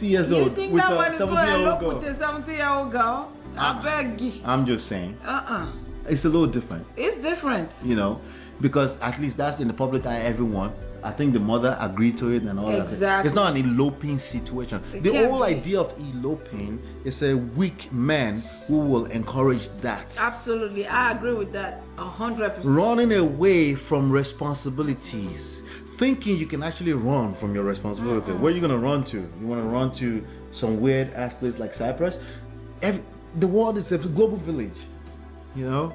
years You old think with that a one is going to 70-year-old elope girl. with a 70-year-old girl? I beg you. I'm just saying, Uh-uh. it's a little different, It's different. you know, because at least that's in the public eye, everyone. I think the mother agreed to it and all that. Exactly. It's not an eloping situation. The can't whole be. idea of eloping is a weak man who will encourage that. Absolutely. I agree with that 100%. Running away from responsibilities, thinking you can actually run from your responsibility. Where are you going to run to? You want to run to some weird ass place like Cyprus? The world is a global village, you know.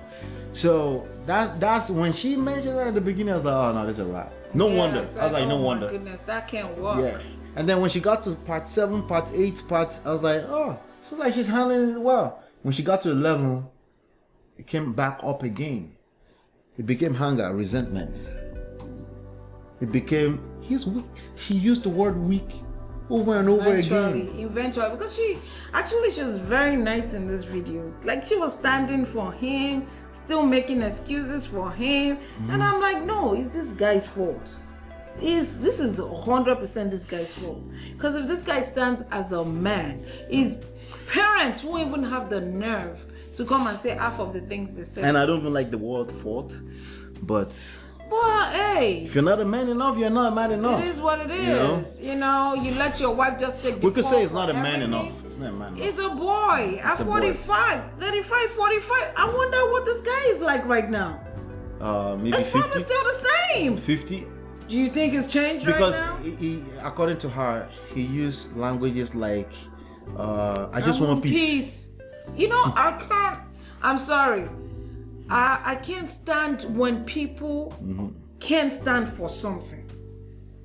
So that's when she mentioned that at the beginning. I was like, oh no, this is a wrap. No wonder. It's I was like, no oh wonder. my goodness, that can't work. Yeah. And then when she got to part 7, part 8, I was like, oh, so like she's handling it well. When she got to 11, it came back up again. It became hunger, resentment. It became, he's weak. She used the word weak. over and over again. Eventually, because she was very nice in these videos. Like she was standing for him, still making excuses for him, and I'm like, no, it's this guy's fault. This is 100% this guy's fault. Because if this guy stands as a man, his parents won't even have the nerve to come and say half of the things they said. And I don't even like the word fault, but hey, if you're not a man enough, you're not a man enough. It is what it is. You let your wife just take the We could say it's fall not a for man everything. enough. It's not a man enough. He's a boy at 45, 35, 45. I wonder what this guy is like right now. Maybe It's 50. probably still the same. 50. Do you think it's changed Because right now? he, according to her, he used languages like, I just want peace. I'm sorry. I can't stand when people can't stand for something.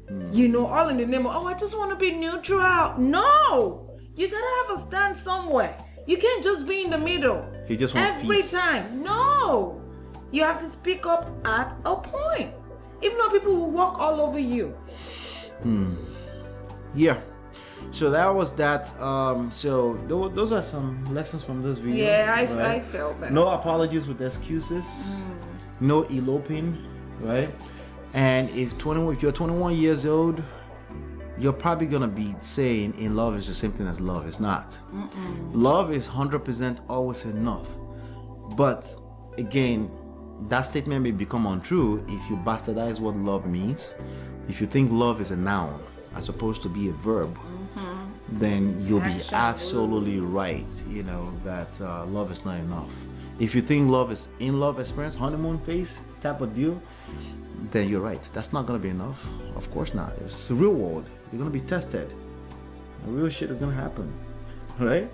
All in the name of, I just want to be neutral. No! You gotta have a stand somewhere. You can't just be in the middle. He just wants every peace. time. No! You have to speak up at a point. If not, people will walk all over you. Yeah. So that was that. So those are some lessons from this video. Yeah, I right? felt bad. No apologies with excuses. No eloping, right? And if you're 21 years old, you're probably gonna be saying in love is the same thing as love. It's not. Love is 100% always enough. But again, that statement may become untrue if you bastardize what love means. If you think love is a noun as opposed to be a verb, then you'll be absolutely right, that love is not enough. If you think love is in love experience, honeymoon phase type of deal, then you're right. That's not going to be enough. Of course not. It's the real world. You're going to be tested. The real shit is going to happen, right?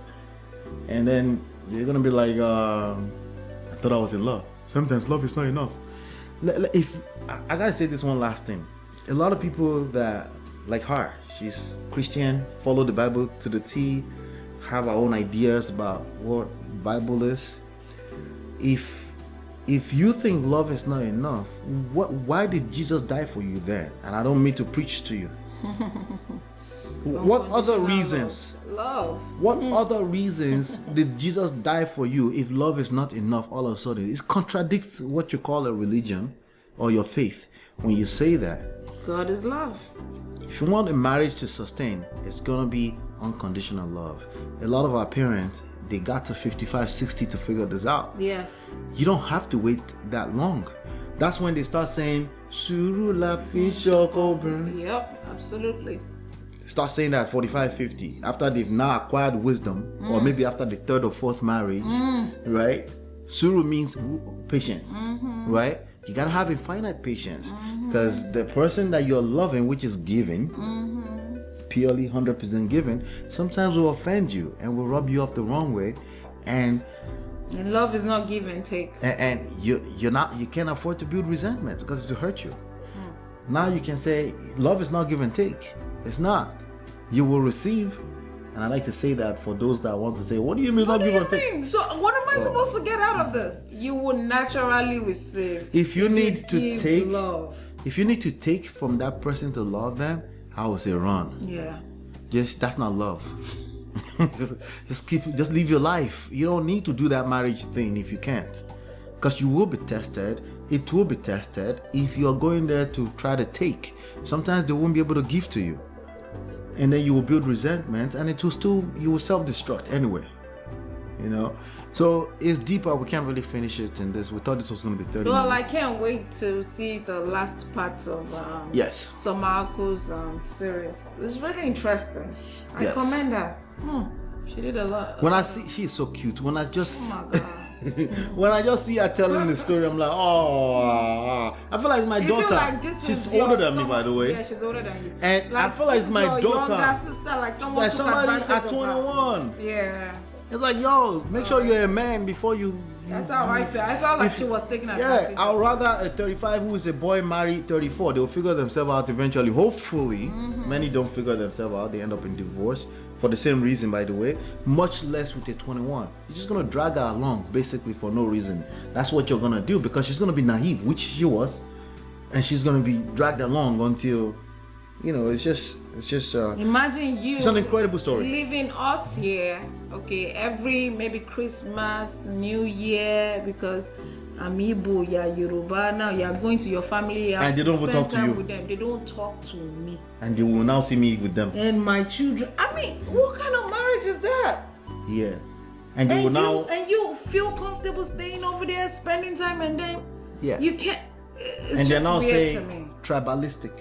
And then you're going to be like, I thought I was in love. Sometimes love is not enough. If I got to say this one last thing. A lot of people that like her, she's Christian, follow the Bible to the T, have her own ideas about what Bible is. If you think love is not enough, why did Jesus die for you then? And I don't mean to preach to you. What other reasons? Love. What other reasons did Jesus die for you if love is not enough all of a sudden? It contradicts what you call a religion or your faith when you say that. God is love. If you want a marriage to sustain, it's gonna be unconditional love. A lot of our parents, they got to 55, 60 to figure this out. Yes. You don't have to wait that long. That's when they start saying, Suru la fi shoko burn. Yep, absolutely. Start saying that 45, 50, after they've now acquired wisdom, or maybe after the third or fourth marriage, right? Suru means patience, right? You gotta have infinite patience, because the person that you're loving, which is giving, purely 100% giving, sometimes will offend you and will rub you off the wrong way, and love is not give and take. And you can't afford to build resentment because it will hurt you. Now you can say love is not give and take. It's not. You will receive. And I like to say that for those that want to say, what do you mean not give and take? So what am I supposed to get out of this? You will naturally receive. If you need to take love. If you need to take from that person to love them, I would say run. Yeah. That's not love. just live your life. You don't need to do that marriage thing if you can't. Because you will be tested. It will be tested if you're going there to try to take. Sometimes they won't be able to give to you. And then you will build resentment, and you will self-destruct anyway. So it's deeper. We can't really finish it in this. We thought this was going to be 30 Well, minutes. I can't wait to see the last part of Yes. Somako's series. It's really interesting. I Yes. commend her. She did a lot. When I see, she's so cute. When I just Oh my God. when I just see her telling the story, I'm like, oh, I feel like it's my You feel daughter. like this She's is older your- than me, by the way. Yeah, she's older than you. And I feel like this it's my is your daughter. Younger sister, like someone Like took somebody advantage at of her. 21. Yeah. It's like, yo, make sure you're a man before you. That's how I feel. I felt like she was taking advantage. Yeah, I'd rather a 35 who is a boy marry 34. They'll figure themselves out eventually. Hopefully, many don't figure themselves out. They end up in divorce for the same reason, by the way. Much less with a 21. You're just gonna drag her along basically for no reason. That's what you're gonna do because she's gonna be naive, which she was, and she's gonna be dragged along until it's just Imagine you. it's an incredible story. Leaving us here, okay, every maybe Christmas, New Year, because I'm Igbo, you're Yoruba, now you're going to your family, you have And they don't to even spend talk to time you. with them. They don't talk to me. And you will now see me with them. And my children. I mean, what kind of marriage is that? Yeah. And you will now. And you feel comfortable staying over there, spending time, and then Yeah. you can't. It's And they're just now weird saying to me. tribalistic.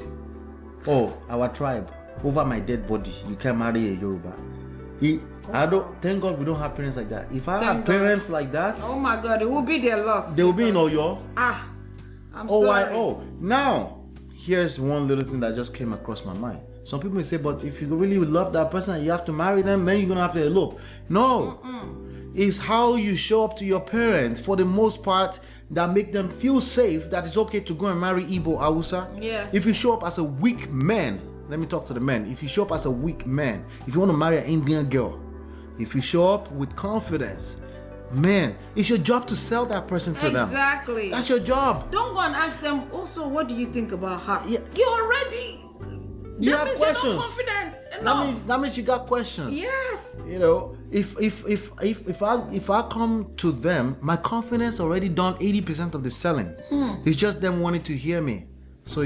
Oh, our tribe. Over my dead body, you can't marry a Yoruba. I don't. Thank God we don't have parents like that. If I had parents like that, Oh my God, it will be their loss. they will be in Oyo. I'm Oh, why? sorry. Oh, now here's one little thing that just came across my mind. Some people may say, but if you really love that person, you have to marry them, then you're gonna have to elope. No, it's how you show up to your parents for the most part that make them feel safe that it's okay to go and marry Igbo Hausa. Yes. If you show up as a weak man, let me talk to the men. If you show up as a weak man, if you want to marry an Indian girl, if you show up with confidence, man, it's your job to sell that person to them. Exactly. That's your job. Don't go and ask them. Also, what do you think about her? Yeah. You already. You that have means questions. You're not confident enough. That means you got questions. Yes. If I come to them, my confidence already done 80% of the selling. It's just them wanting to hear me. So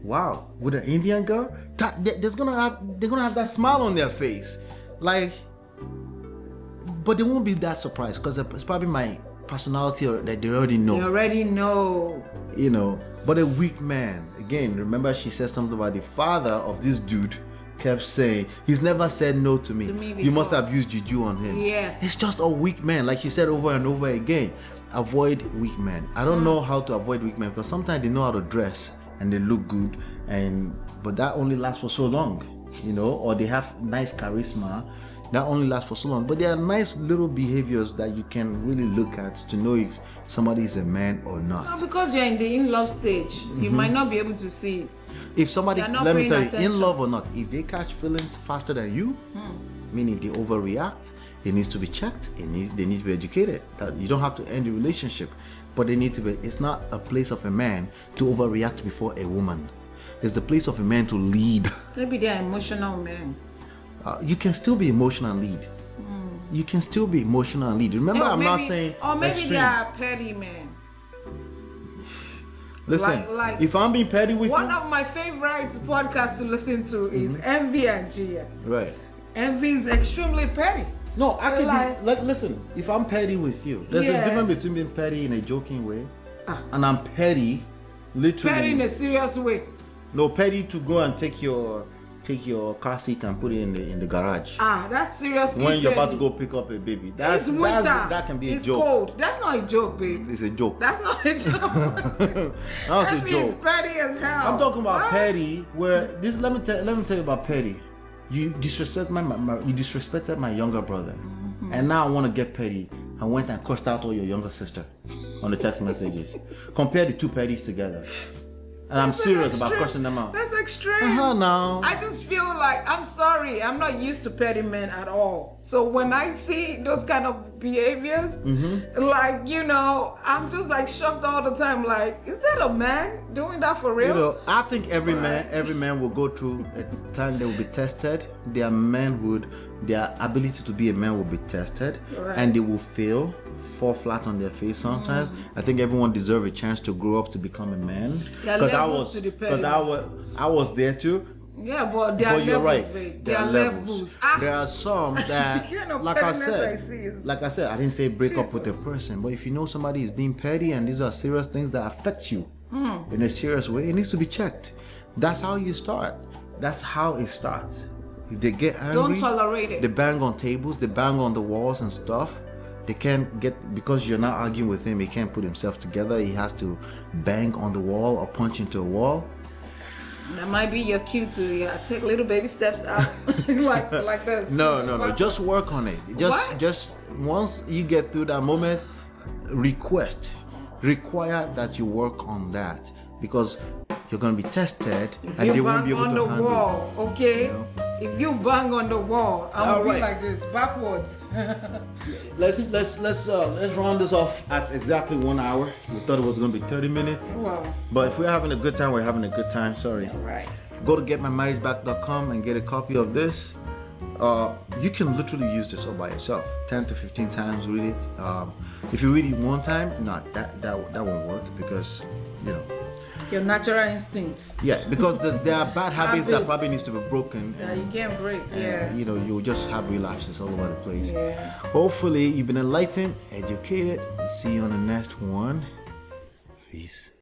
wow, with an Indian girl, they're gonna have that smile on their face, like, but they won't be that surprised because it's probably my personality that they already know. They already know. But a weak man, again, remember she said something about the father of this dude kept saying, he's never said no to me. You must have used juju on him. Yes. It's just a weak man, like she said over and over again. Avoid weak men. I don't know how to avoid weak men because sometimes they know how to dress and they look good, but that only lasts for so long, or they have nice charisma. That only lasts for so long. But there are nice little behaviors that you can really look at to know if somebody is a man or not. No, because you're in the in-love stage, you might not be able to see it. If somebody, They're not let me paying tell you, attention. in love or not, if they catch feelings faster than you, meaning they overreact, it needs to be checked. They need to be educated. You don't have to end the relationship, but they need to be. It's not a place of a man to overreact before a woman. It's the place of a man to lead. Maybe they're emotional men. You can still be emotional and lead. You can still be emotional and lead. Remember, I'm not saying. Or maybe extreme. they are petty men. Listen, like if I'm being petty with one you, of my favorite podcasts to listen to is Envy and Gia. right? Envy is extremely petty. No, I could Like- be like, listen, if I'm petty with you, there's a Yeah. difference between being petty in a joking way and I'm petty, literally. Petty in a serious way. No, petty to go and take your car seat and put it in the garage. That's seriously When you're about petty. to go pick up a baby. It's winter. That can be it's a joke. cold. That's not a joke, babe. It's a joke. That's not a joke. That's a Envy is joke. petty as hell. I'm talking about What? petty where this let me tell you about petty. You disrespected my younger brother. And now I want to get petty. I went and cursed out all your younger sister on the text messages. Compare the two petties together. And I'm That's serious about extreme. cursing them out. That's extreme. Now. I just feel like, I'm sorry, I'm not used to petty men at all. So when I see those kind of behaviors, like, I'm just like shocked all the time. Like, is that a man doing that for real? I think every man will go through a time they will be tested. Their manhood, their ability to be a man will be tested, and they will fall flat on their face sometimes. I think everyone deserves a chance to grow up to become a man. Because I was there too. Yeah, but there are you're levels, right. babe. There are levels. Ah. There are some that, You know, like I pettiness I said, see is- I didn't say break up with a Jesus. person, but if you know somebody is being petty and these are serious things that affect you in a serious way, it needs to be checked. That's how you start. That's how it starts. If they get angry, Don't tolerate it. They bang on tables, they bang on the walls and stuff. They can't because you're not arguing with him, he can't put himself together. He has to bang on the wall or punch into a wall. That might be your cue to take little baby steps out, like this. No. Just work on it. Just once you get through that moment, require that you work on that because you're gonna be tested and You they won't bang be able on to the handle wall, okay? if you bang on the wall, I'm gonna be Alright. like this, backwards. Let's round this off at exactly 1 hour. We thought it was gonna be 30 minutes. Wow. But if we're having a good time, we're having a good time. Sorry. Right. Go to getmymarriageback.com and get a copy of this. You can literally use this all by yourself. 10 to 15 times read it. If you read it one time, that won't work because, you know. Your natural instincts. Yeah, because there are bad habits that Habits. probably needs to be broken. Yeah, you can't break. Yeah. You know, you'll just have relapses all over the place. Yeah. Hopefully, you've been enlightened, educated. We'll see you on the next one. Peace.